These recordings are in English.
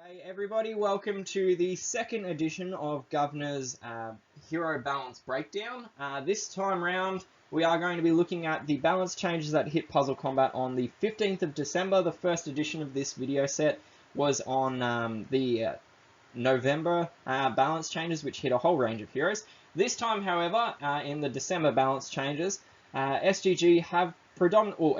Hey everybody, welcome to the second edition of Governor's Hero Balance Breakdown. This time round, we are going to be looking at the balance changes that hit Puzzle Combat on the 15th of December. The first edition of this video set was on the November balance changes, which hit a whole range of heroes. This time, however, in the December balance changes, SGG have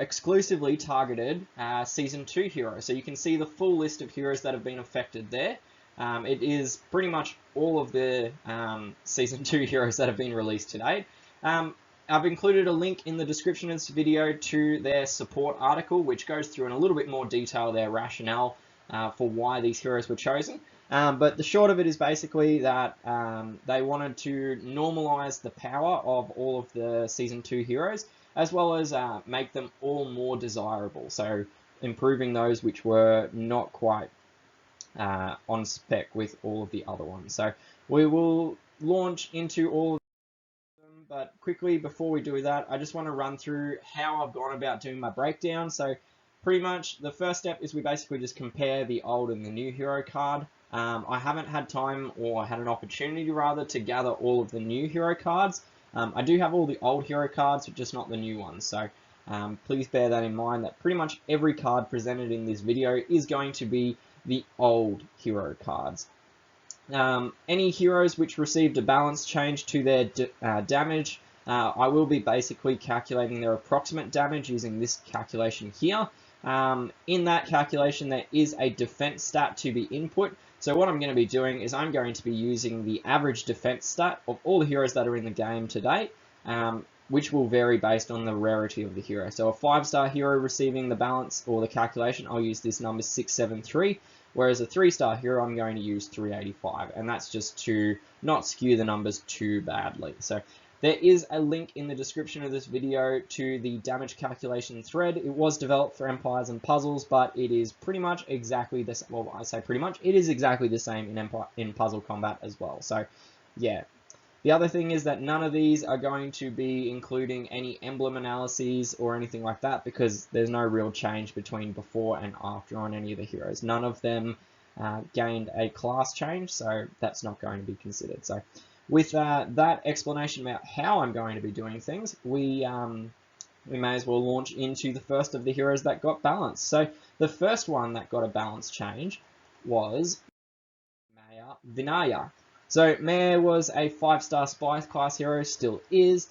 exclusively targeted Season 2 heroes. So you can see the full list of heroes that have been affected there. It is pretty much all of the Season 2 heroes that have been released to date. I've included a link in the description of this video to their support article, which goes through in a little bit more detail their rationale for why these heroes were chosen. But the short of it is basically that they wanted to normalize the power of all of the Season 2 heroes, as well as make them all more desirable. So improving those which were not quite on spec with all of the other ones. So we will launch into all of them, but quickly before we do that, I just want to run through how I've gone about doing my breakdown. So pretty much the first step is we basically just compare the old and the new hero card. I haven't had time, or had an opportunity rather, to gather all of the new hero cards. I do have all the old hero cards, but just not the new ones. So please bear that in mind, that pretty much every card presented in this video is going to be the old hero cards. Any heroes which received a balance change to their damage, I will be basically calculating their approximate damage using this calculation here. In that calculation, there is a defense stat to be input. So what I'm going to be doing is I'm going to be using the average defense stat of all the heroes that are in the game to date, which will vary based on the rarity of the hero. So a 5-star hero receiving the balance or the calculation, I'll use this number 673, whereas a 3-star hero, I'm going to use 385, and that's just to not skew the numbers too badly. So there is a link in the description of this video to the damage calculation thread. It was developed for Empires and Puzzles, but it is pretty much exactly the same. Well, I say pretty much, it is exactly the same in Puzzle Combat as well. So, yeah. The other thing is that none of these are going to be including any emblem analyses or anything like that, because there's no real change between before and after on any of the heroes. None of them gained a class change, so that's not going to be considered. So with that explanation about how I'm going to be doing things, we may as well launch into the first of the heroes that got balanced. So the first one that got a balance change was Vinaya. So Maya was a 5-star spy class hero, still is.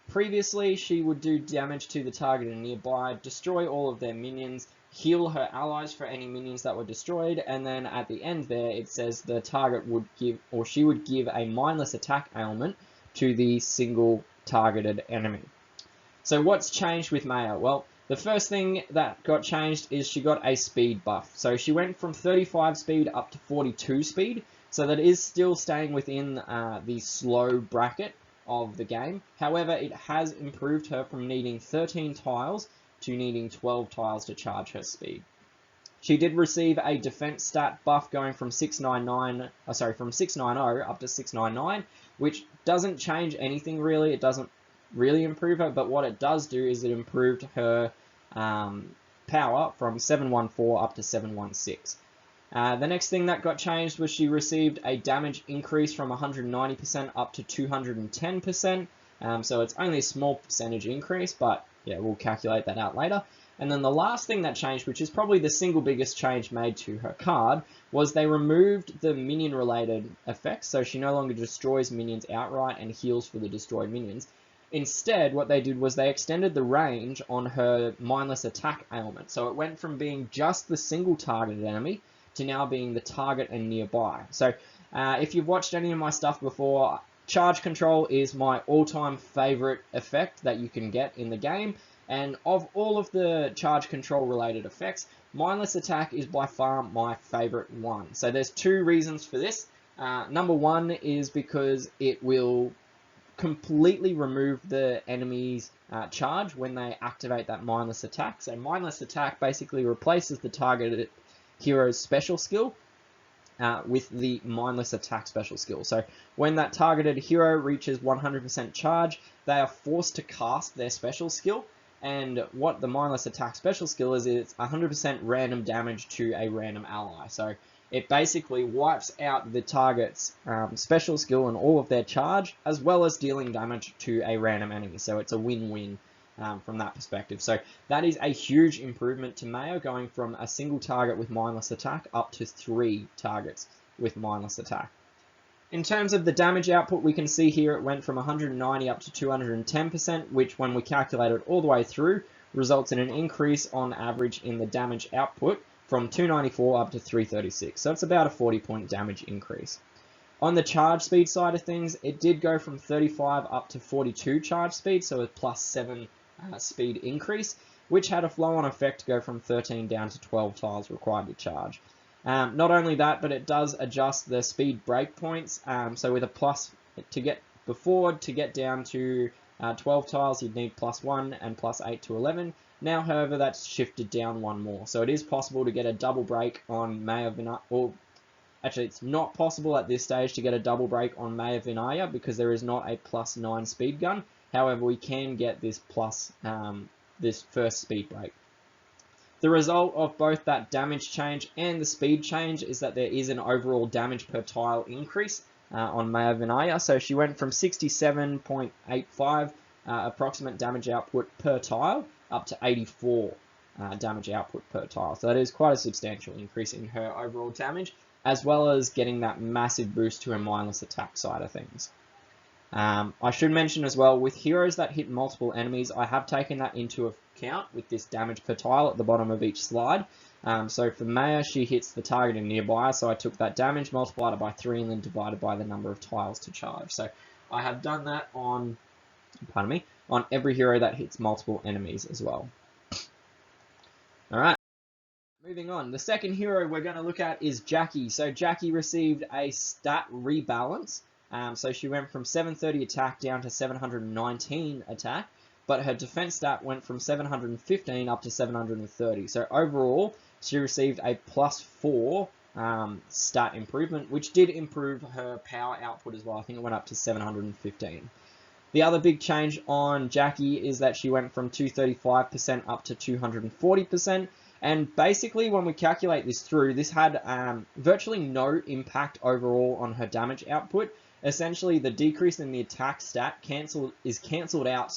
Previously, she would do damage to the target and nearby, destroy all of their minions, heal her allies for any minions that were destroyed, and then at the end there it says the target would give, or she would give, a mindless attack ailment to the single targeted enemy. So what's changed with Maya? Well, the first thing that got changed is she got a speed buff. So she went from 35 speed up to 42 speed, so that is still staying within the slow bracket of the game. However, it has improved her from needing 13 tiles to needing 12 tiles to charge her speed. She did receive a defense stat buff going from 690 up to 699, which doesn't change anything really. It doesn't really improve her, but what it does do is it improved her power from 714 up to 716. The next thing that got changed was she received a damage increase from 190% up to 210%. So it's only a small percentage increase, but yeah, we'll calculate that out later. And then the last thing that changed, which is probably the single biggest change made to her card, was they removed the minion-related effects. So she no longer destroys minions outright and heals for the destroyed minions. Instead, what they did was they extended the range on her mindless attack ailment. So it went from being just the single targeted enemy to now being the target and nearby. So if you've watched any of my stuff before, charge control is my all-time favorite effect that you can get in the game. And of all of the charge control related effects, mindless attack is by far my favorite one. So there's two reasons for this. Number one is because it will completely remove the enemy's charge when they activate that mindless attack. So mindless attack basically replaces the targeted hero's special skill with the mindless attack special skill. So when that targeted hero reaches 100% charge, they are forced to cast their special skill, And what the mindless attack special skill is, it's 100% random damage to a random ally. So it basically wipes out the target's special skill and all of their charge, as well as dealing damage to a random enemy. So it's a win-win from that perspective. So that is a huge improvement to Mayo, going from a single target with mindless attack up to 3 targets with mindless attack. In terms of the damage output, we can see here it went from 190 up to 210%, which when we calculate it all the way through, results in an increase on average in the damage output from 294 up to 336. So it's about a 40-point damage increase. On the charge speed side of things, it did go from 35 up to 42 charge speed, so a +7 speed increase, which had a flow-on effect to go from 13 down to 12 tiles required to charge. Not only that, but it does adjust the speed breakpoints. So with a plus to get down to 12 tiles, you'd need +1 and +8 to 11. Now, however, that's shifted down one more. So it is possible to get a double break on May of Vinaya, or actually it's not possible at this stage to get a double break on May of Vinaya because there is not a +9 speed gun. However, we can get this this first speed break. The result of both that damage change and the speed change is that there is an overall damage per tile increase on Maya Vinaya. So she went from 67.85 approximate damage output per tile up to 84 damage output per tile. So that is quite a substantial increase in her overall damage, as well as getting that massive boost to her mindless attack side of things. I should mention as well, with heroes that hit multiple enemies, I have taken that into account with this damage per tile at the bottom of each slide. So for Maya, she hits the target and nearby, so I took that damage, multiplied it by 3, and then divided by the number of tiles to charge. So I have done that on, on every hero that hits multiple enemies as well. Alright, moving on. The second hero we're going to look at is Jackie. So Jackie received a stat rebalance. So she went from 730 attack down to 719 attack, but her defense stat went from 715 up to 730. So overall, she received a +4 stat improvement, which did improve her power output as well. I think it went up to 715. The other big change on Jackie is that she went from 235% up to 240%. And basically, when we calculate this through, this had virtually no impact overall on her damage output. Essentially, the decrease in the attack stat is cancelled out,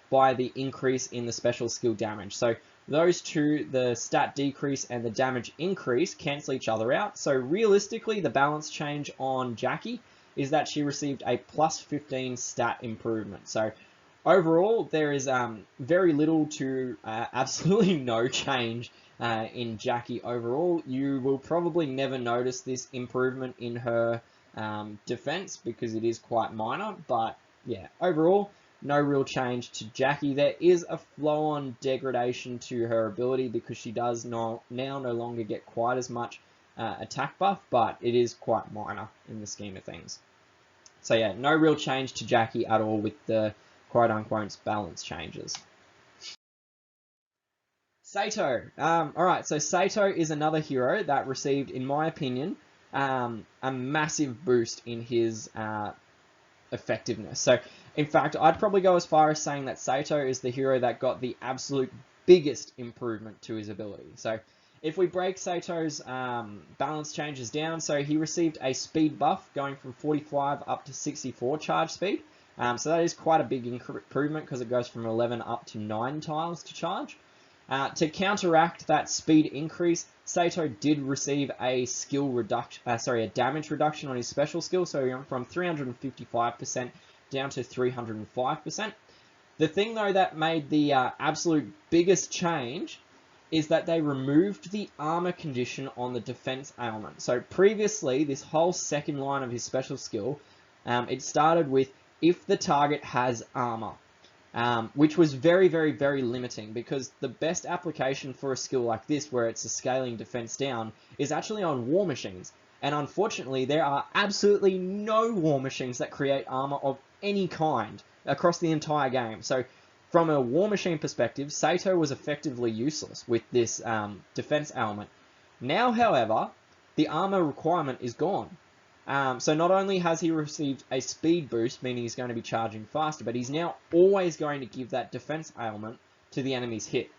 by the increase in the special skill damage. So those two, the stat decrease and the damage increase, cancel each other out. So realistically, the balance change on Jackie is that she received a +15 stat improvement. So overall, there is very little to absolutely no change in Jackie overall. You will probably never notice this improvement in her defense because it is quite minor, but yeah, overall, no real change to Jackie. There is a flow-on degradation to her ability because she does now no longer get quite as much attack buff, but it is quite minor in the scheme of things. So yeah, no real change to Jackie at all with the quote-unquote balance changes. Saito. Alright, so Saito is another hero that received, in my opinion, a massive boost in his effectiveness. So, in fact, I'd probably go as far as saying that Saito is the hero that got the absolute biggest improvement to his ability. So, if we break Saito's balance changes down, so he received a speed buff going from 45 up to 64 charge speed. So that is quite a big improvement because it goes from 11 up to 9 tiles to charge. To counteract that speed increase, Saito did receive a damage reduction on his special skill, so he went from 355% down to 305%. The thing though that made the absolute biggest change is that they removed the armor condition on the defense ailment. So previously, this whole second line of his special skill, it started with if the target has armor. Which was very, very, very limiting because the best application for a skill like this, where it's a scaling defense down, is actually on war machines. And unfortunately, there are absolutely no war machines that create armor of any kind across the entire game. So from a war machine perspective, Saito was effectively useless with this defense element. Now, however, the armor requirement is gone. So not only has he received a speed boost, meaning he's going to be charging faster, but he's now always going to give that defense ailment to the enemy's hit.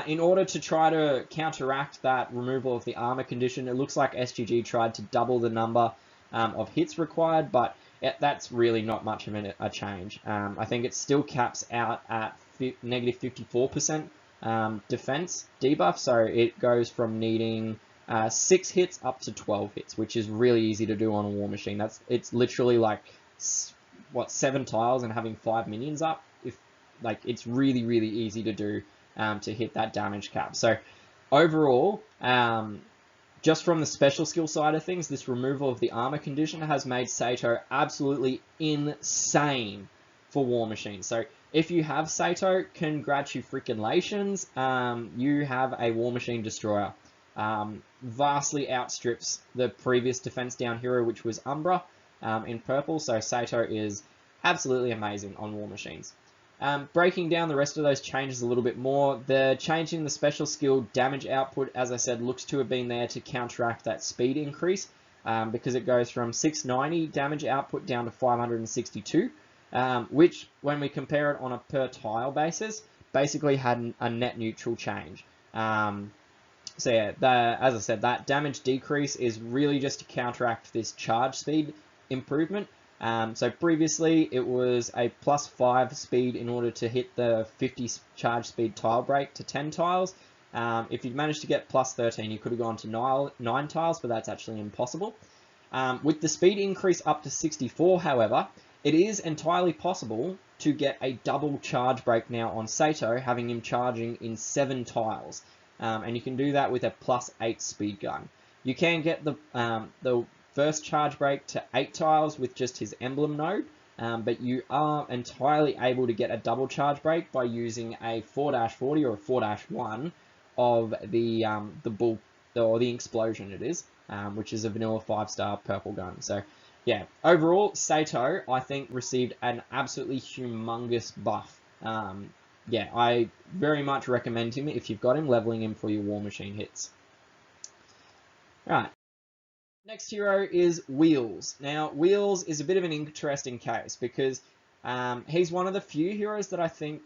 In order to try to counteract that removal of the armor condition, it looks like SGG tried to double the number of hits required, but that's really not much of a change. I think it still caps out at negative 54% defense debuff, so it goes from needing 6 hits up to 12 hits, which is really easy to do on a War Machine. It's literally like, what, 7 tiles and having 5 minions up. It's really, really easy to do to hit that damage cap. So overall, just from the special skill side of things, this removal of the armor condition has made Saito absolutely insane for War Machine. So if you have Saito, congratulations, you have a War Machine Destroyer. Vastly outstrips the previous defense down hero, which was Umbra in purple. So Saito is absolutely amazing on War Machines. Breaking down the rest of those changes a little bit more, the change in the special skill damage output, as I said, looks to have been there to counteract that speed increase, because it goes from 690 damage output down to 562, which, when we compare it on a per tile basis, basically had a net neutral change. So yeah, as I said, that damage decrease is really just to counteract this charge speed improvement. So previously it was a +5 speed in order to hit the 50 charge speed tile break to 10 tiles. If you'd managed to get +13, you could have gone to 9 tiles, but that's actually impossible. With the speed increase up to 64, however, it is entirely possible to get a double charge break now on Saito, having him charging in 7 tiles. And you can do that with a +8 speed gun. You can get the first charge break to 8 tiles with just his emblem node, but you are entirely able to get a double charge break by using a 4-40 or a 4-1 of the bull, or the explosion it is, which is a vanilla 5-star purple gun. So yeah, overall, Saito, I think, received an absolutely humongous buff. Yeah, I very much recommend him if you've got him, leveling him for your War Machine hits. Right. Next hero is Wheels. Now, Wheels is a bit of an interesting case because he's one of the few heroes that I think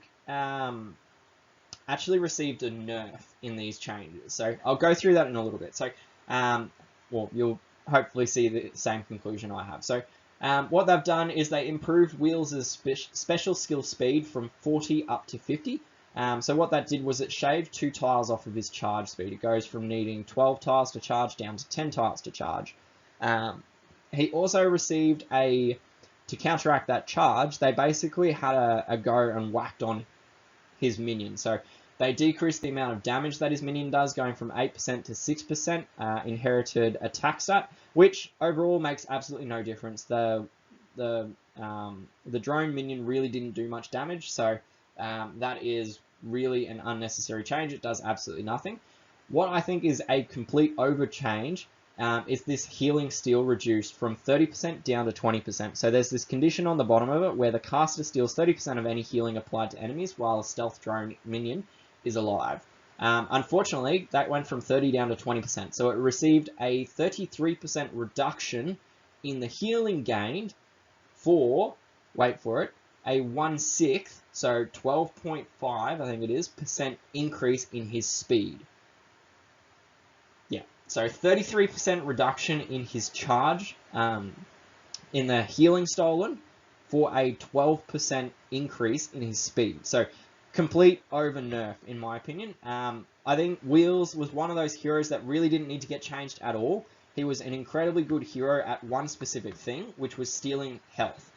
actually received a nerf in these changes. So I'll go through that in a little bit. So, well, you'll hopefully see the same conclusion I have. So what they've done is they improved Wheels' special skill speed from 40 up to 50. So what that did was it shaved 2 tiles off of his charge speed. It goes from needing 12 tiles to charge down to 10 tiles to charge. He also received to counteract that charge, they basically had a go and whacked on his minion. So they decreased the amount of damage that his minion does, going from 8% to 6% inherited attack stat, which overall makes absolutely no difference. The drone minion really didn't do much damage, so that is really an unnecessary change. It does absolutely nothing. What I think is a complete overchange is this healing steal reduced from 30% down to 20%. So there's this condition on the bottom of it where the caster steals 30% of any healing applied to enemies while a stealth drone minion is alive. Unfortunately, that went from 30 down to 20%. So it received a 33% reduction in the healing gained for, wait for it, a 1/6, so 12.5, I think it is, % increase in his speed. Yeah, so 33% reduction in his charge in the healing stolen for a 12% increase in his speed. So complete over nerf, in my opinion. I think Wheels was one of those heroes that really didn't need to get changed at all. He was an incredibly good hero at one specific thing, which was stealing health.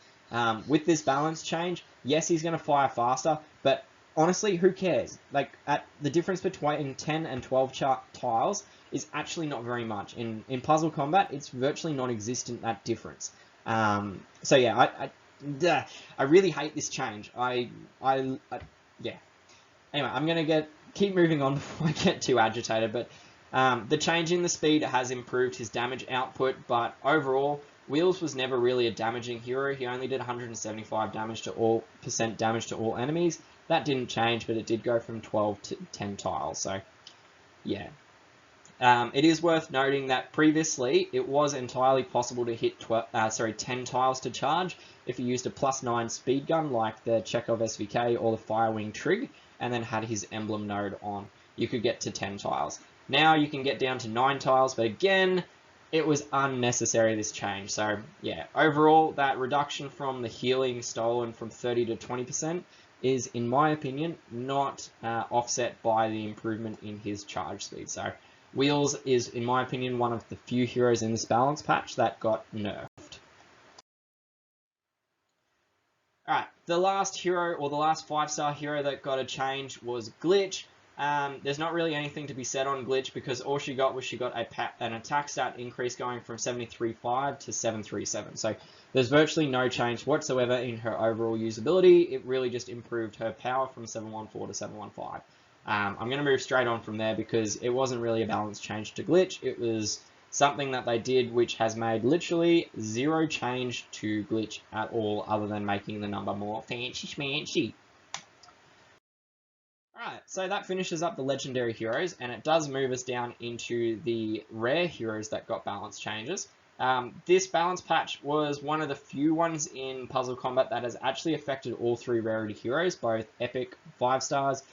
With this balance change, yes, he's going to fire faster, but honestly, who cares? Like, the difference between 10 and 12 tiles is actually not very much. In puzzle combat, it's virtually non-existent, that difference. So yeah, I really hate this change. Yeah. Anyway, I'm going to keep moving on before I get too agitated, but the change in the speed has improved his damage output, but overall, Wheels was never really a damaging hero. He only did 175% damage to all enemies. That didn't change, but it did go from 12 to 10 tiles. So, yeah. It is worth noting that previously it was entirely possible to hit 10 tiles to charge if you used a +9 speed gun like the Chekhov SVK or the Firewing Trig. and then had his emblem node on, you could get to 10 tiles. Now you can get down to 9 tiles, but again, it was unnecessary, this change. So yeah, overall, that reduction from the healing stolen from 30 to 20% is, in my opinion, not offset by the improvement in his charge speed. So Wheels is, in my opinion, one of the few heroes in this balance patch that got nerfed. Alright, the last hero, or the last 5-star hero that got a change was Glitch. There's not really anything to be said on Glitch because all she got was an attack stat increase going from 73.5 to 737. So there's virtually no change whatsoever in her overall usability. It really just improved her power from 714 to 715. I'm going to move straight on from there because it wasn't really a balance change to Glitch. It was something that they did which has made literally zero change to Glitch at all, other than making the number more fancy schmancy. Alright, so that finishes up the legendary heroes, and it does move us down into the rare heroes that got balance changes. This balance patch was one of the few ones in Puzzle Combat that has actually affected all 3 rarity heroes, both epic 5 stars,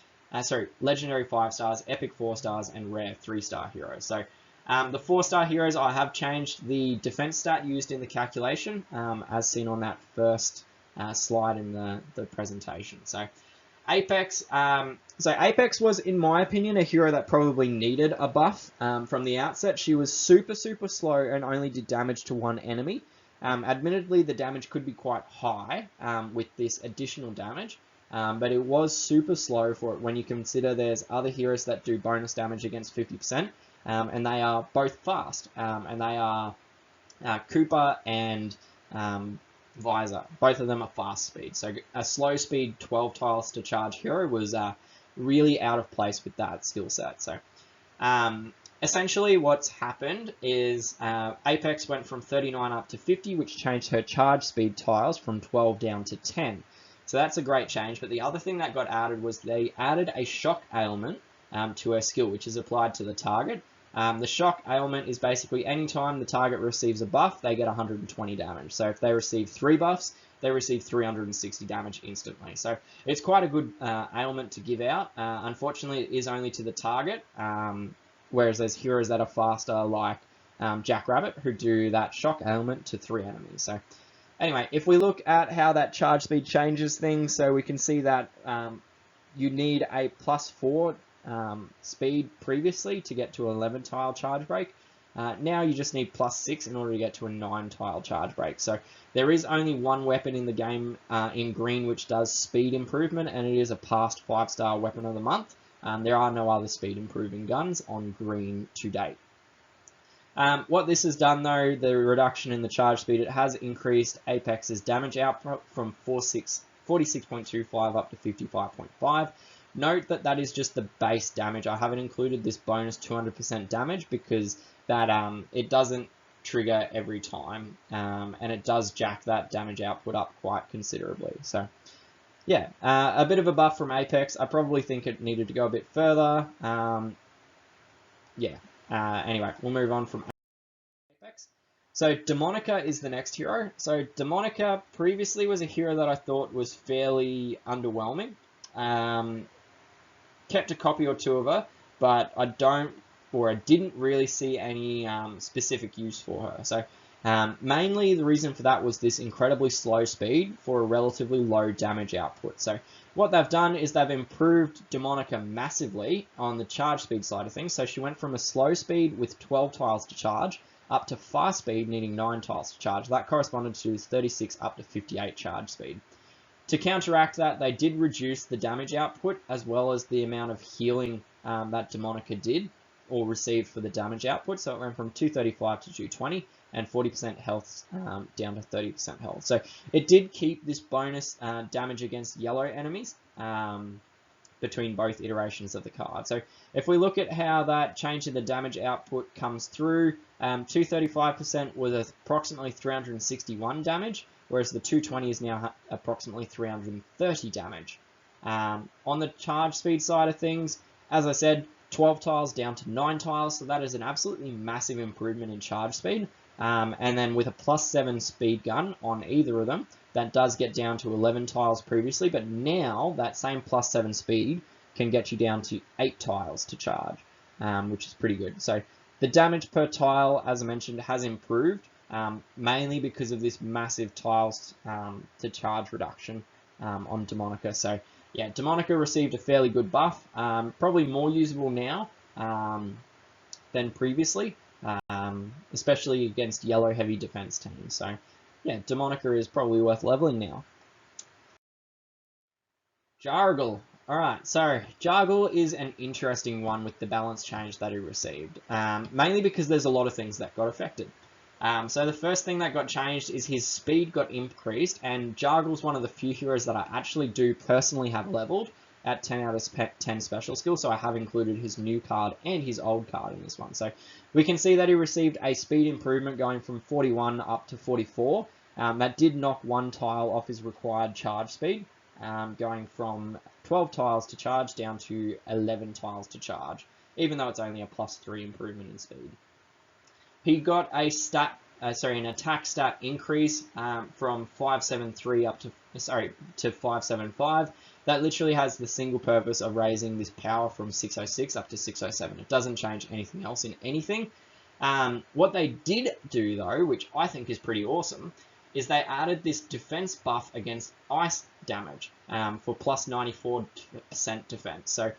legendary 5 stars, epic 4 stars, and rare 3-star heroes. So the 4-star heroes, I have changed the defense stat used in the calculation, as seen on that first slide in the presentation. So Apex, Apex was, in my opinion, a hero that probably needed a buff from the outset. She was super slow and only did damage to 1 enemy. Admittedly, the damage could be quite high with this additional damage, but it was super slow for it when you consider there's other heroes that do bonus damage against 50%, and they are both fast, and they are Cooper and Visor. Both of them are fast speed. So a slow speed 12 tiles to charge hero was really out of place with that skill set. So essentially what's happened is Apex went from 39 up to 50, which changed her charge speed tiles from 12 down to 10. So that's a great change. But the other thing that got added was they added a shock ailment to her skill, which is applied to the target. The shock ailment is basically anytime the target receives a buff, they get 120 damage. So if they receive 3 buffs, they receive 360 damage instantly. So it's quite a good ailment to give out. Unfortunately, it is only to the target, whereas there's heroes that are faster, like Jackrabbit, who do that shock ailment to 3 enemies. So anyway, if we look at how that charge speed changes things, so we can see that you need a +4 speed previously to get to an 11 tile charge break. Now you just need +6 in order to get to a 9 tile charge break. So there is only one weapon in the game in green which does speed improvement, and it is a past 5-star weapon of the month. There are no other speed improving guns on green to date. What this has done though, the reduction in the charge speed, it has increased Apex's damage output from 46.25 up to 55.5. Note that that is just the base damage. I haven't included this bonus 200% damage because that it doesn't trigger every time, and it does jack that damage output up quite considerably. So yeah, a bit of a buff from Apex. I probably think it needed to go a bit further. Anyway, we'll move on from Apex. So Demonica is the next hero. So Demonica previously was a hero that I thought was fairly underwhelming. Kept a copy or 2 of her, but I didn't really see any specific use for her. So mainly the reason for that was this incredibly slow speed for a relatively low damage output. So what they've done is they've improved Demonica massively on the charge speed side of things. So she went from a slow speed with 12 tiles to charge up to fast speed needing 9 tiles to charge. That corresponded to 36 up to 58 charge speed. To counteract that, they did reduce the damage output as well as the amount of healing that Demonica did or received for the damage output. So it went from 235 to 220 and 40% health down to 30% health. So it did keep this bonus damage against yellow enemies between both iterations of the card. So if we look at how that change in the damage output comes through, 235% was approximately 361 damage, whereas the 220 is now approximately 330 damage. On the charge speed side of things, as I said, 12 tiles down to 9 tiles, so that is an absolutely massive improvement in charge speed. And then with a +7 speed gun on either of them, that does get down to 11 tiles previously, but now that same +7 speed can get you down to 8 tiles to charge, which is pretty good. So the damage per tile, as I mentioned, has improved, mainly because of this massive tiles to charge reduction on Demonica. So yeah, Demonica received a fairly good buff, probably more usable now than previously, especially against yellow heavy defense teams. So yeah, Demonica is probably worth leveling now. Jargal. Alright, so Jargal is an interesting one with the balance change that he received, mainly because there's a lot of things that got affected. So the first thing that got changed is his speed got increased, and Jargal's one of the few heroes that I actually do personally have leveled at 10 out of 10 special skill, so I have included his new card and his old card in this one. So we can see that he received a speed improvement going from 41 up to 44. That did knock 1 tile off his required charge speed, going from 12 tiles to charge down to 11 tiles to charge, even though it's only a +3 improvement in speed. He got a an attack stat increase from 573 up to 575. That literally has the single purpose of raising this power from 606 up to 607. It doesn't change anything else in anything. What they did do though, which I think is pretty awesome, is they added this defense buff against ice damage for +94% defense. So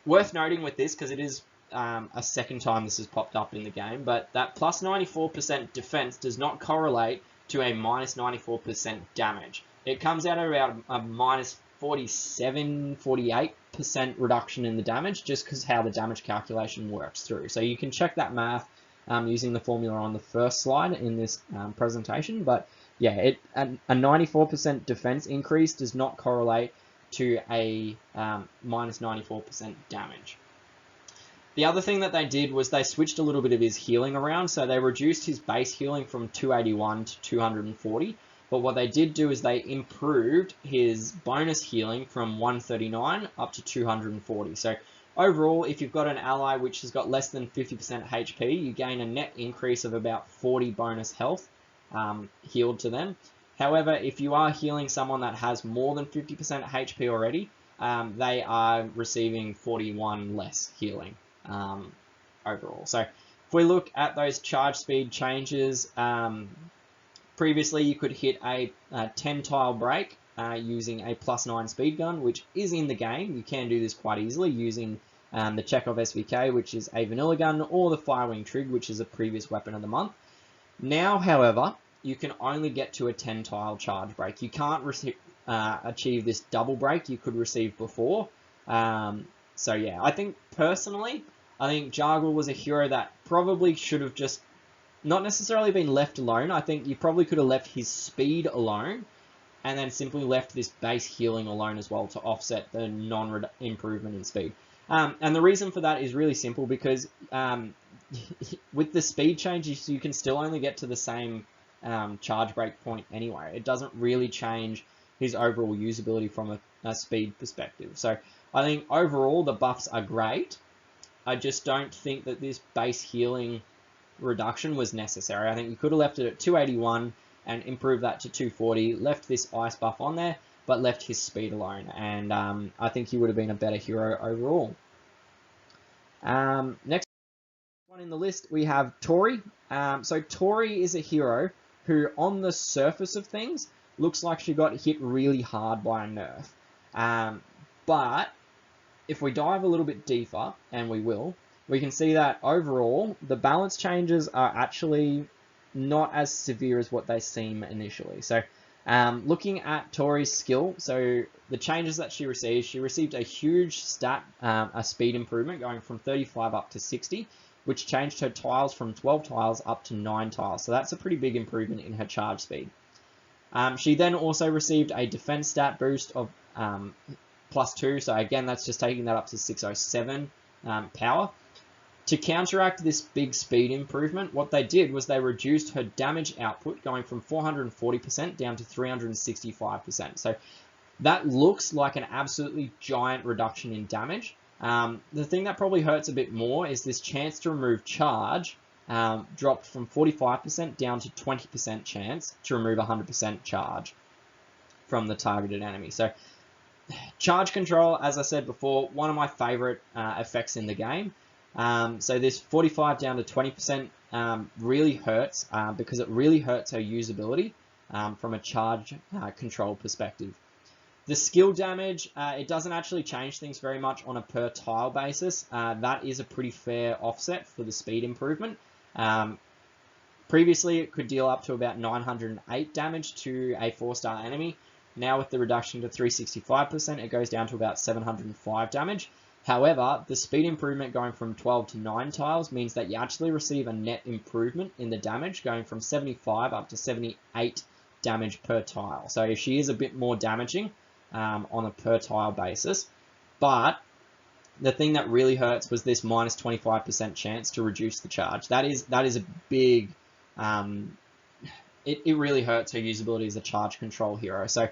worth noting with this, because it is a second time this has popped up in the game, but that +94% defense does not correlate to a -94% damage. It comes out at about a -47, 48% reduction in the damage, just because how the damage calculation works through. So you can check that math using the formula on the first slide in this presentation. But yeah, a 94% defense increase does not correlate to a -94% damage. The other thing that they did was they switched a little bit of his healing around. So they reduced his base healing from 281 to 240. But what they did do is they improved his bonus healing from 139 up to 240. So overall, if you've got an ally which has got less than 50% HP, you gain a net increase of about 40 bonus health healed to them. However, if you are healing someone that has more than 50% HP already, they are receiving 41 less healing overall. So if we look at those charge speed changes, previously you could hit a 10 tile break using a +9 speed gun, which is in the game. You can do this quite easily using the Chekhov SVK, which is a vanilla gun, or the Firewing Trig, which is a previous weapon of the month. Now, however, you can only get to a 10 tile charge break. You can't achieve this double break you could receive before. So yeah, I think personally, Jargal was a hero that probably should have just not necessarily been left alone. I think you probably could have left his speed alone and then simply left this base healing alone as well to offset the non-improvement in speed. And the reason for that is really simple, because with the speed changes, you can still only get to the same charge break point anyway. It doesn't really change his overall usability from a speed perspective. So I think overall the buffs are great. I just don't think that this base healing reduction was necessary. I think you could have left it at 281 and improved that to 240, left this ice buff on there, but left his speed alone, and I think he would have been a better hero overall. Next one in the list, we have Tori. So Tori is a hero who, on the surface of things, looks like she got hit really hard by a nerf. But if we dive a little bit deeper, and we will, we can see that overall, the balance changes are actually not as severe as what they seem initially. So looking at Tori's skill, so the changes that she received a huge a speed improvement going from 35 up to 60, which changed her tiles from 12 tiles up to 9 tiles. So that's a pretty big improvement in her charge speed. She then also received a defense stat boost of +2. So again, that's just taking that up to 607 power. To counteract this big speed improvement, what they did was they reduced her damage output going from 440% down to 365%. So that looks like an absolutely giant reduction in damage. The thing that probably hurts a bit more is this chance to remove charge dropped from 45% down to 20% chance to remove 100% charge from the targeted enemy. So charge control, as I said before, one of my favorite effects in the game. So this 45 down to 20% really hurts because it really hurts her usability from a charge control perspective. The skill damage, it doesn't actually change things very much on a per tile basis. That is a pretty fair offset for the speed improvement. Previously, it could deal up to about 908 damage to a 4-star enemy. Now with the reduction to 365%, it goes down to about 705 damage. However, the speed improvement going from 12 to 9 tiles means that you actually receive a net improvement in the damage, going from 75 up to 78 damage per tile. So she is a bit more damaging on a per tile basis. But the thing that really hurts was this minus 25% chance to reduce the charge. That is a big... It really hurts her usability as a charge control hero. So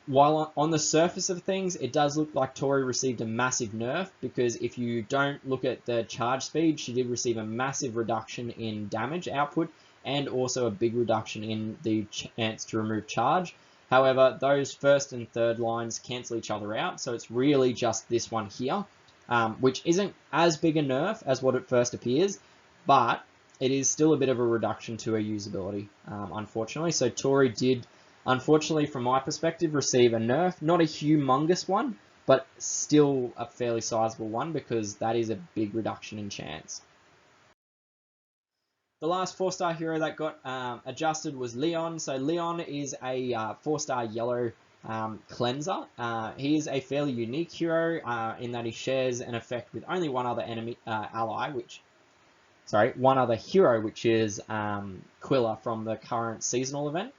while on the surface of things, it does look like Tori received a massive nerf, because if you don't look at the charge speed, she did receive a massive reduction in damage output and also a big reduction in the chance to remove charge. However, those first and third lines cancel each other out, so it's really just this one here, which isn't as big a nerf as what it first appears, but it is still a bit of a reduction to her usability, unfortunately. So Tori did, unfortunately from my perspective, receive a nerf. Not a humongous one, but still a fairly sizable one, because that is a big reduction in chance. The last 4-star hero that got adjusted was Leon. So Leon is a 4-star yellow cleanser. He is a fairly unique hero in that he shares an effect with only one other enemy ally, one other hero, which is Quilla from the current seasonal event,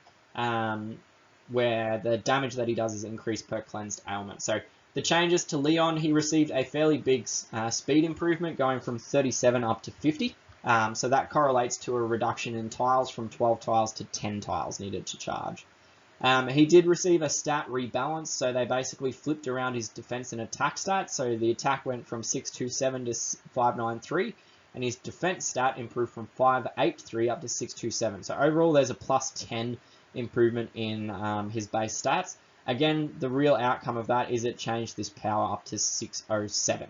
where the damage that he does is increased per cleansed ailment. So the changes to Leon, he received a fairly big speed improvement, going from 37 up to 50. So that correlates to a reduction in tiles from 12 tiles to 10 tiles needed to charge. He did receive a stat rebalance, so they basically flipped around his defense and attack stats. So the attack went from 627 to 593, and his defense stat improved from 583 up to 627. So overall, there's a plus 10 improvement in his base stats. Again, the real outcome of that is it changed this power up to 607.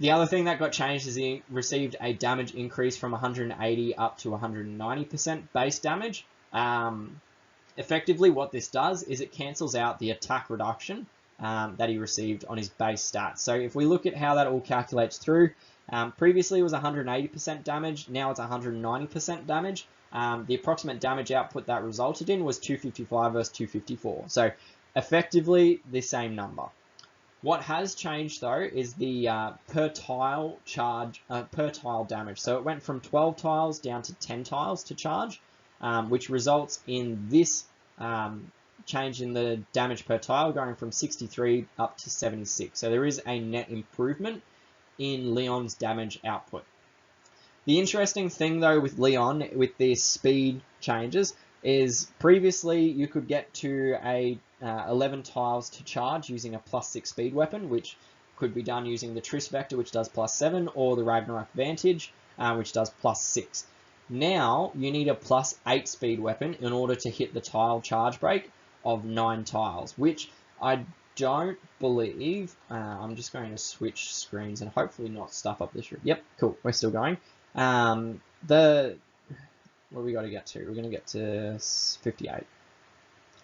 The other thing that got changed is he received a damage increase from 180 up to 190% base damage. Effectively, what this does is it cancels out the attack reduction that he received on his base stats. So if we look at how that all calculates through, previously it was 180% damage, now it's 190% damage. The approximate damage output that resulted in was 255 versus 254. So effectively the same number. What has changed though is the per tile damage. So it went from 12 tiles down to 10 tiles to charge, which results in this change in the damage per tile going from 63 up to 76. So there is a net improvement in Leon's damage output. The interesting thing though with Leon, with these speed changes, is previously you could get to a 11 tiles to charge using a +6 speed weapon, which could be done using the Triss Vector, which does +7, or the Ragnarok Vantage, which does +6. Now you need a +8 speed weapon in order to hit the tile charge break of 9 tiles, which I don't believe. I'm just going to switch screens and hopefully not stuff up this room. Yep, cool, we're still going. What we got to get to? We're going to get to 58.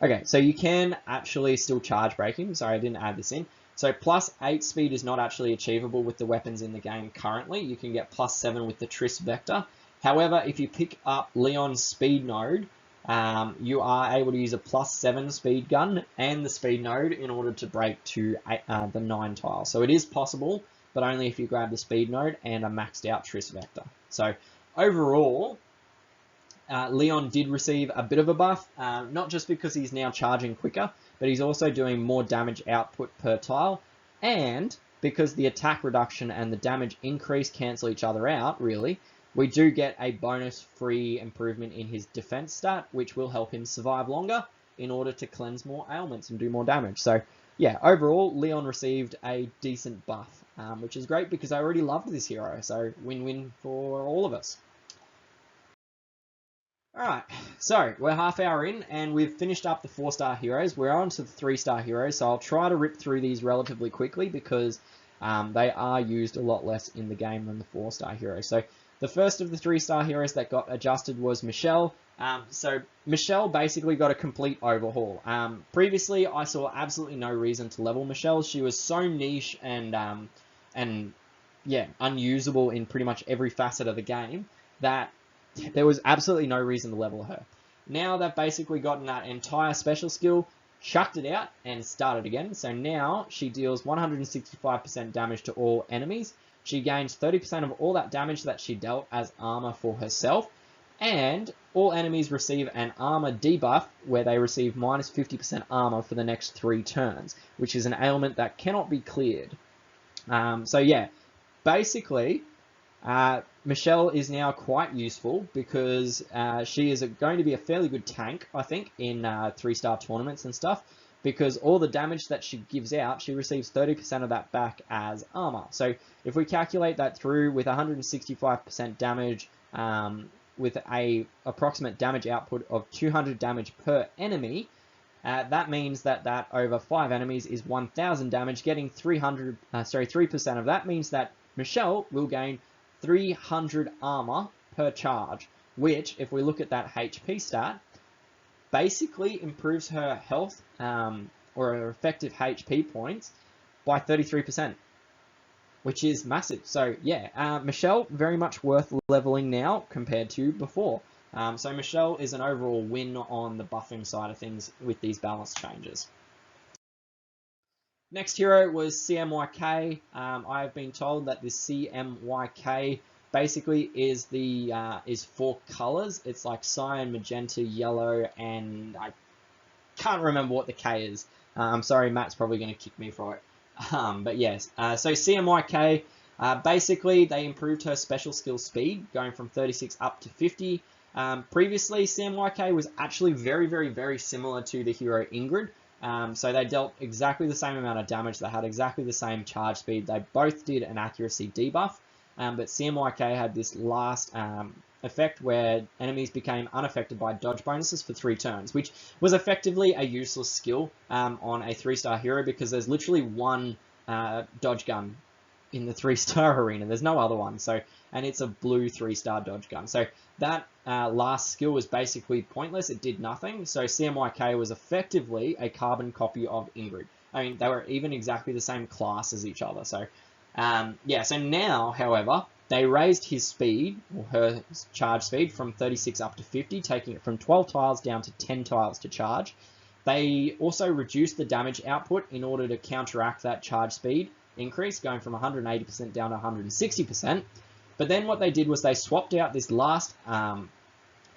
Okay, so you can actually still charge breaking. Sorry, I didn't add this in. So +8 speed is not actually achievable with the weapons in the game currently. You can get +7 with the Triss Vector. However, if you pick up Leon's speed node, you are able to use a +7 speed gun and the speed node in order to break to the 9 tiles. So it is possible, but only if you grab the speed node and a maxed out Triss Vector. So overall, Leon did receive a bit of a buff, not just because he's now charging quicker, but he's also doing more damage output per tile, and because the attack reduction and the damage increase cancel each other out, really, we do get a bonus free improvement in his defense stat, which will help him survive longer in order to cleanse more ailments and do more damage. So yeah, overall, Leon received a decent buff which is great because I already loved this hero, so win-win for all of us. Alright, so we're half hour in and we've finished up the 4-star heroes. We're on to the 3-star heroes, so I'll try to rip through these relatively quickly because they are used a lot less in the game than the 4-star heroes. So the first of the 3-star heroes that got adjusted was Michelle. So Michelle basically got a complete overhaul. Previously, I saw absolutely no reason to level Michelle. She was so niche and yeah, unusable in pretty much every facet of the game that there was absolutely no reason to level her. Now they've basically gotten that entire special skill, chucked it out, and started again. So now she deals 165% damage to all enemies. She gains 30% of all that damage that she dealt as armor for herself. And all enemies receive an armor debuff where they receive minus 50% armor for the next 3 turns, which is an ailment that cannot be cleared. So yeah, basically, Michelle is now quite useful because she is going to be a fairly good tank, I think, in 3-star tournaments and stuff, because all the damage that she gives out, she receives 30% of that back as armor. So if we calculate that through with 165% damage, with a approximate damage output of 200 damage per enemy, that means that over 5 enemies is 1,000 damage. Getting 3% of that means that Michelle will gain 300 armor per charge, which, if we look at that HP stat, basically improves her health or her effective HP points by 33%, which is massive. So yeah, Michelle, very much worth leveling now compared to before. So Michelle is an overall win on the buffing side of things with these balance changes. Next hero was CMYK. I've been told that this CMYK basically is is 4 colors. It's like cyan, magenta, yellow, and I can't remember what the K is. I'm sorry, Matt's probably going to kick me for it. But yes, so CMYK, basically they improved her special skill speed, going from 36 up to 50. Previously, CMYK was actually very similar to the hero Ingrid. So they dealt exactly the same amount of damage, they had exactly the same charge speed, they both did an accuracy debuff, but CMYK had this last effect where enemies became unaffected by dodge bonuses for 3 turns, which was effectively a useless skill on a 3-star hero because there's literally one dodge gun in the 3-star arena. There's no other one. So, and it's a blue 3-star dodge gun. So that last skill was basically pointless. It did nothing. So CMYK was effectively a carbon copy of Ingrid. I mean, they were even exactly the same class as each other. So yeah, so now, however, they raised his speed, or her charge speed, from 36 up to 50, taking it from 12 tiles down to 10 tiles to charge. They also reduced the damage output in order to counteract that charge speed increase, going from 180% down to 160%. But then what they did was they swapped out this last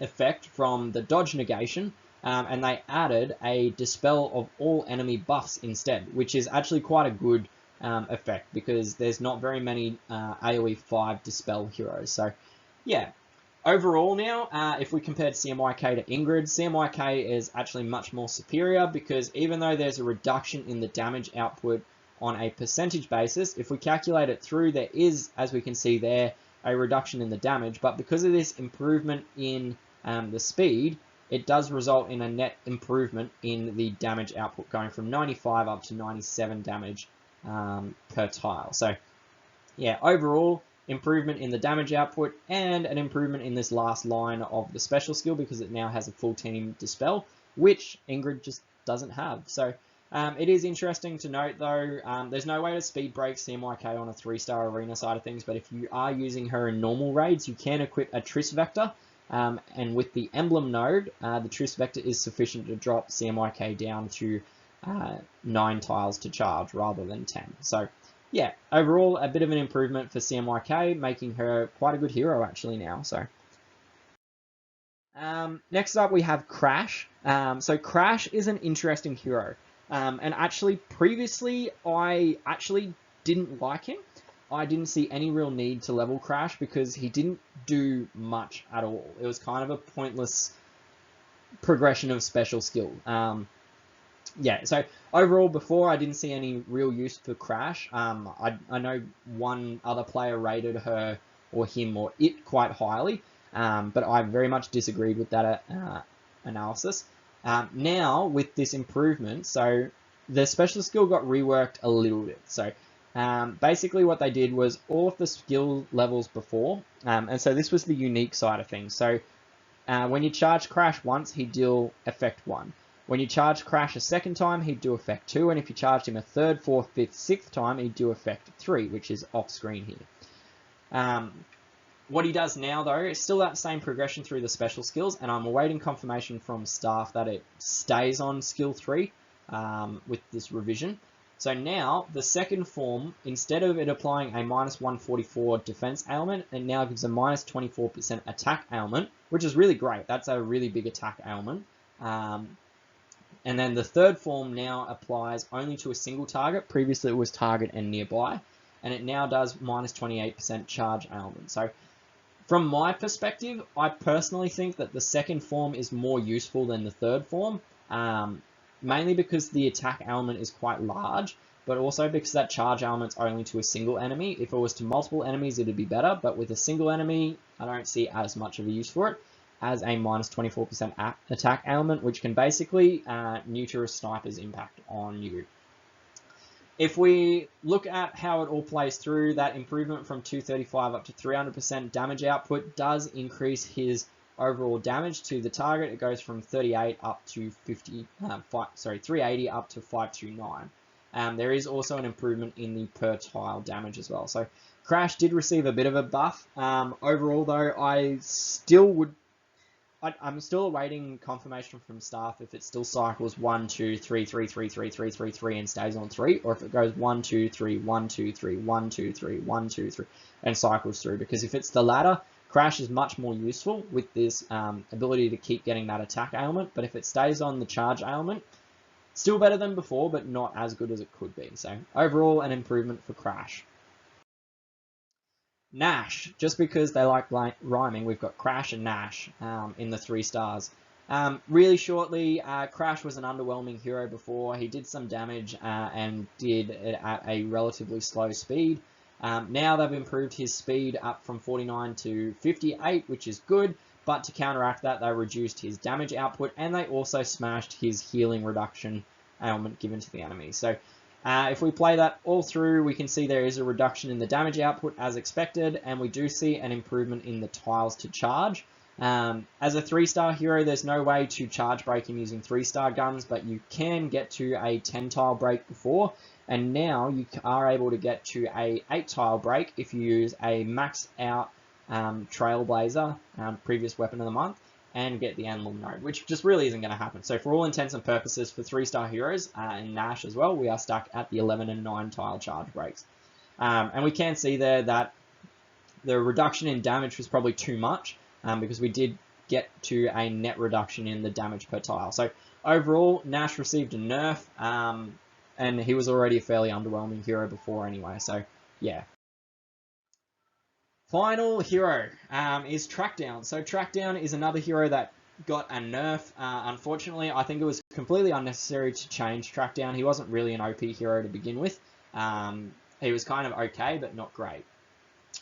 effect from the dodge negation, and they added a dispel of all enemy buffs instead, which is actually quite a good effect because there's not very many AoE 5 dispel heroes. So yeah, overall now, if we compared CMYK to Ingrid, CMYK is actually much more superior because even though there's a reduction in the damage output on a percentage basis, if we calculate it through, there is, as we can see there, a reduction in the damage, but because of this improvement in the speed, it does result in a net improvement in the damage output, going from 95 up to 97 damage per tile. So yeah, overall improvement in the damage output and an improvement in this last line of the special skill because it now has a full team dispel, which Ingrid just doesn't have. So it is interesting to note though, there's no way to speed break CMYK on a 3-star arena side of things, but if you are using her in normal raids, you can equip a Triss Vector, and with the emblem node, the Triss Vector is sufficient to drop CMYK down to 9 tiles to charge rather than 10. So yeah, overall a bit of an improvement for CMYK, making her quite a good hero actually now. So next up we have Crash. So Crash is an interesting hero. And actually, previously, I actually didn't like him. I didn't see any real need to level Crash because he didn't do much at all. It was kind of a pointless progression of special skill. yeah, so overall, before I didn't see any real use for Crash. I know one other player rated her or him or it quite highly, but I very much disagreed with that analysis. Now, with this improvement, so the special skill got reworked a little bit. So basically what they did was all of the skill levels before, and so this was the unique side of things. So when you charge Crash once, he'd deal effect 1. When you charge Crash a second time, he'd do effect 2, and if you charged him a third, fourth, fifth, sixth time, he'd do effect 3, which is off screen here. What he does now, though, is still that same progression through the special skills, and I'm awaiting confirmation from staff that it stays on skill 3 with this revision. So now, the second form, instead of it applying a minus 144 defense ailment, it now gives a minus 24% attack ailment, which is really great. That's a really big attack ailment. And then the third form now applies only to a single target. Previously it was target and nearby. And it now does minus 28% charge ailment. So from my perspective, I personally think that the second form is more useful than the third form. Mainly because the attack element is quite large, but also because that charge element's only to a single enemy. If it was to multiple enemies, it'd be better, but with a single enemy, I don't see as much of a use for it as a minus 24% attack element, which can basically neuter a sniper's impact on you. If we look at how it all plays through, that improvement from 235 up to 300% damage output does increase his overall damage to the target. It goes from 38 up to 380 up to 529. There is also an improvement in the per tile damage as well. So Crash did receive a bit of a buff. Overall, though, I'm still awaiting confirmation from staff if it still cycles 1, 2, 3, 3, 3, 3, 3, 3, 3 and stays on 3, or if it goes 1, 2, 3, 1, 2, 3, 1, 2, 3, 1, 2, 3, and cycles through. Because if it's the latter, Crash is much more useful with this ability to keep getting that attack ailment, but if it stays on the charge ailment, still better than before, but not as good as it could be. So overall, an improvement for Crash. Nash, just because they like rhyming, we've got Crash and Nash in the 3 stars. Really shortly, Crash was an underwhelming hero before. He did some damage and did it at a relatively slow speed. Now they've improved his speed up from 49 to 58, which is good, but to counteract that, they reduced his damage output, and they also smashed his healing reduction ailment given to the enemy. So if we play that all through, we can see there is a reduction in the damage output as expected, and we do see an improvement in the tiles to charge. As a 3-star hero, there's no way to charge break him using 3-star guns, but you can get to a 10-tile break before, and now you are able to get to a 8-tile break if you use a maxed out Trailblazer, previous weapon of the month, and get the Animal Node, which just really isn't going to happen. So for all intents and purposes, for 3-star heroes, and Nash as well, we are stuck at the 11 and 9 tile charge breaks. And we can see there that the reduction in damage was probably too much, because we did get to a net reduction in the damage per tile. So overall, Nash received a nerf, and he was already a fairly underwhelming hero before anyway, so yeah. Final hero is Trackdown. So Trackdown is another hero that got a nerf. Unfortunately, I think it was completely unnecessary to change Trackdown. He wasn't really an OP hero to begin with. He was kind of okay, but not great.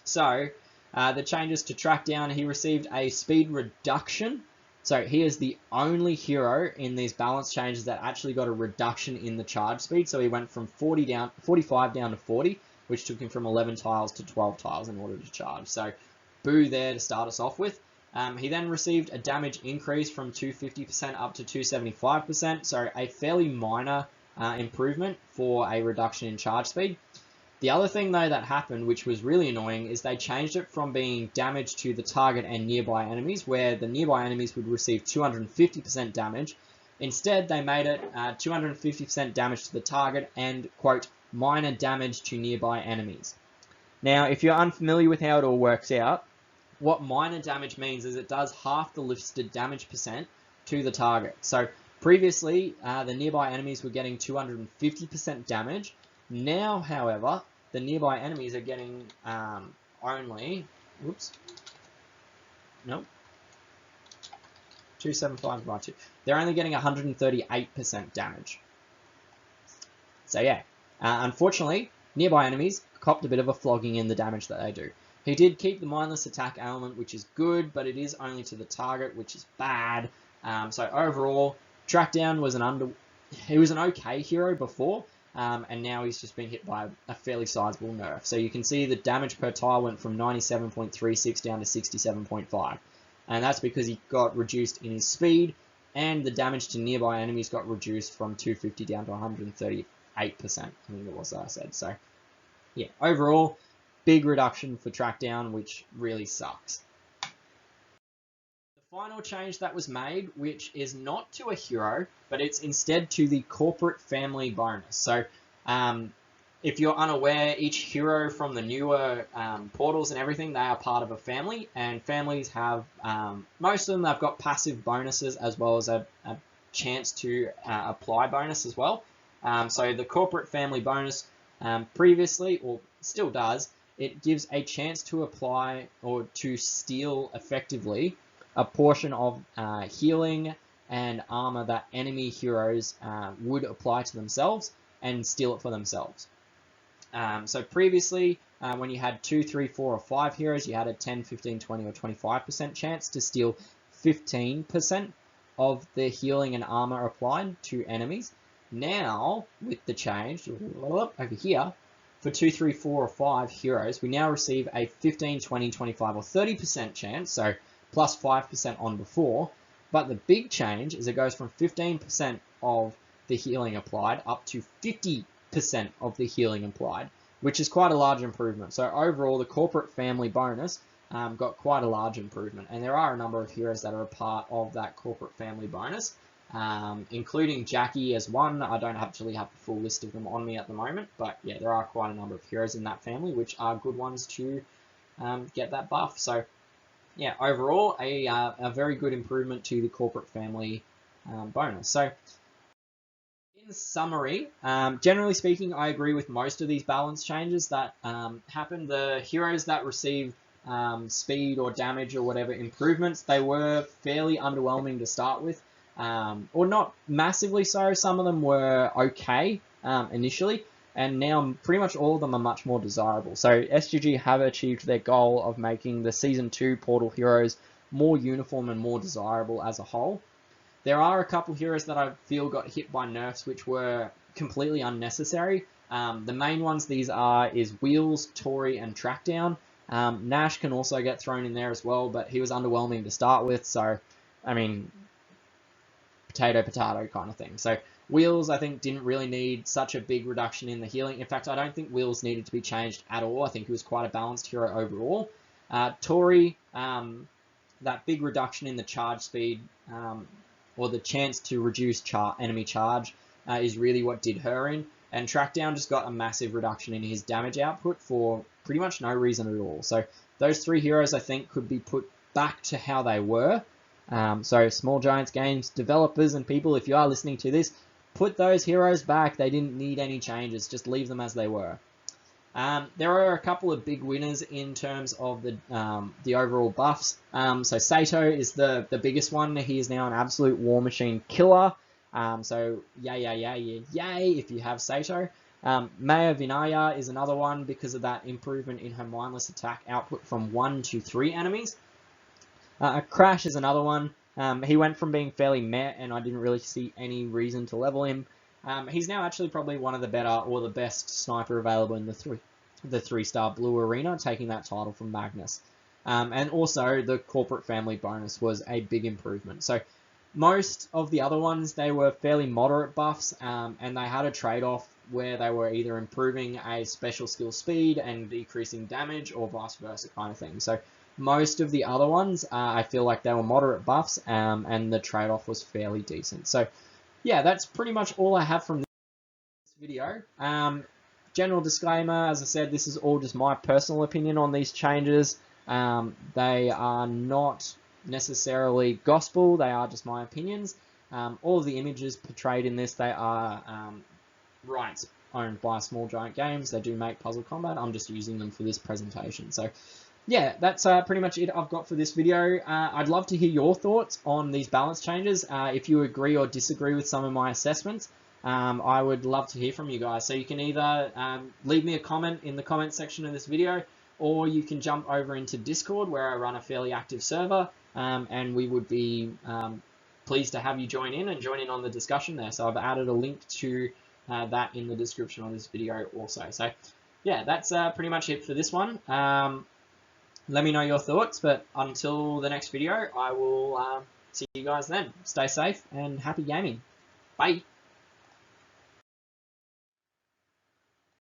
So the changes to Trackdown, he received a speed reduction. So he is the only hero in these balance changes that actually got a reduction in the charge speed. So he went from 45 down to 40, which took him from 11 tiles to 12 tiles in order to charge. So boo there to start us off with. He then received a damage increase from 250% up to 275%, so a fairly minor improvement for a reduction in charge speed. The other thing though that happened, which was really annoying, is they changed it from being damage to the target and nearby enemies, where the nearby enemies would receive 250% damage. Instead, they made it 250% damage to the target and, quote, minor damage to nearby enemies. Now, if you're unfamiliar with how it all works out, what minor damage means is it does half the listed damage percent to the target. So previously, the nearby enemies were getting 250% damage. Now, however, the nearby enemies are getting only, whoops, nope, 275 by 2. They're only getting 138% damage. So yeah, unfortunately, nearby enemies copped a bit of a flogging in the damage that they do. He did keep the mindless attack element, which is good, but it is only to the target, which is bad. So overall, Trackdown was he was an okay hero before, and now he's just been hit by a fairly sizable nerf. So you can see the damage per tile went from 97.36 down to 67.5. And that's because he got reduced in his speed, and the damage to nearby enemies got reduced from 250 down to 138%. I think it was that I said. So yeah, overall, big reduction for Trackdown, which really sucks. The final change that was made, which is not to a hero, but it's instead to the corporate family bonus. So if you're unaware, each hero from the newer portals and everything, they are part of a family, and families have, most of them, they've got passive bonuses as well as a chance to apply bonus as well. So the corporate family bonus previously, or still does, it gives a chance to apply or to steal effectively a portion of healing and armor that enemy heroes would apply to themselves and steal it for themselves. So previously, when you had 2, 3, 4, or 5 heroes, you had a 10, 15, 20, or 25% chance to steal 15% of the healing and armor applied to enemies. Now, with the change over here, for 2, 3, 4, or 5 heroes, we now receive a 15, 20, 25, or 30% chance, so plus 5% on before. But the big change is it goes from 15% of the healing applied up to 50% of the healing applied, which is quite a large improvement. So overall, the corporate family bonus got quite a large improvement, and there are a number of heroes that are a part of that corporate family bonus, including Jackie as one. I don't actually have the full list of them on me at the moment, but yeah, there are quite a number of heroes in that family, which are good ones to get that buff. So yeah, overall, a very good improvement to the corporate family bonus. So in summary, generally speaking, I agree with most of these balance changes that happened. The heroes that received speed or damage or whatever improvements, they were fairly underwhelming to start with, or not massively so. Some of them were okay initially, and now pretty much all of them are much more desirable. So SGG have achieved their goal of making the Season 2 Portal heroes more uniform and more desirable as a whole. There are a couple heroes that I feel got hit by nerfs which were completely unnecessary. The main ones these are is Wheels, Tori, and Trackdown. Nash can also get thrown in there as well, but he was underwhelming to start with, so, I mean, potato kind of thing. So Wheels, I think, didn't really need such a big reduction in the healing. In fact, I don't think Wheels needed to be changed at all. I think he was quite a balanced hero overall. Tori, that big reduction in the charge speed, or the chance to reduce enemy charge, is really what did her in. And Trackdown just got a massive reduction in his damage output for pretty much no reason at all. So those 3 heroes, I think, could be put back to how they were. So Small Giants Games developers and people, if you are listening to this, put those heroes back. They didn't need any changes. Just leave them as they were. There are a couple of big winners in terms of the overall buffs. So Saito is the biggest one. He is now an absolute war machine killer. So yay if you have Saito. Vinaya is another one because of that improvement in her mindless attack output from 1 to 3 enemies. Crash is another one. He went from being fairly meh, and I didn't really see any reason to level him. He's now actually probably one of the better or the best sniper available in the 3-star blue arena, taking that title from Magnus. And also the corporate family bonus was a big improvement. So most of the other ones, they were fairly moderate buffs, and they had a trade-off where they were either improving a special skill speed and decreasing damage, or vice versa kind of thing. So most of the other ones, I feel like they were moderate buffs, and the trade-off was fairly decent. So yeah, that's pretty much all I have from this video. General disclaimer, as I said, this is all just my personal opinion on these changes. They are not necessarily gospel, they are just my opinions. All of the images portrayed in this, they are rights owned by Small Giant Games. They do make Puzzle Combat. I'm just using them for this presentation. So yeah, that's pretty much it I've got for this video. I'd love to hear your thoughts on these balance changes. If you agree or disagree with some of my assessments, I would love to hear from you guys. So you can either leave me a comment in the comment section of this video, or you can jump over into Discord, where I run a fairly active server, and we would be pleased to have you join in on the discussion there. So I've added a link to that in the description of this video also. So yeah, that's pretty much it for this one. Let me know your thoughts, but until the next video, I will see you guys then. Stay safe and happy gaming. Bye.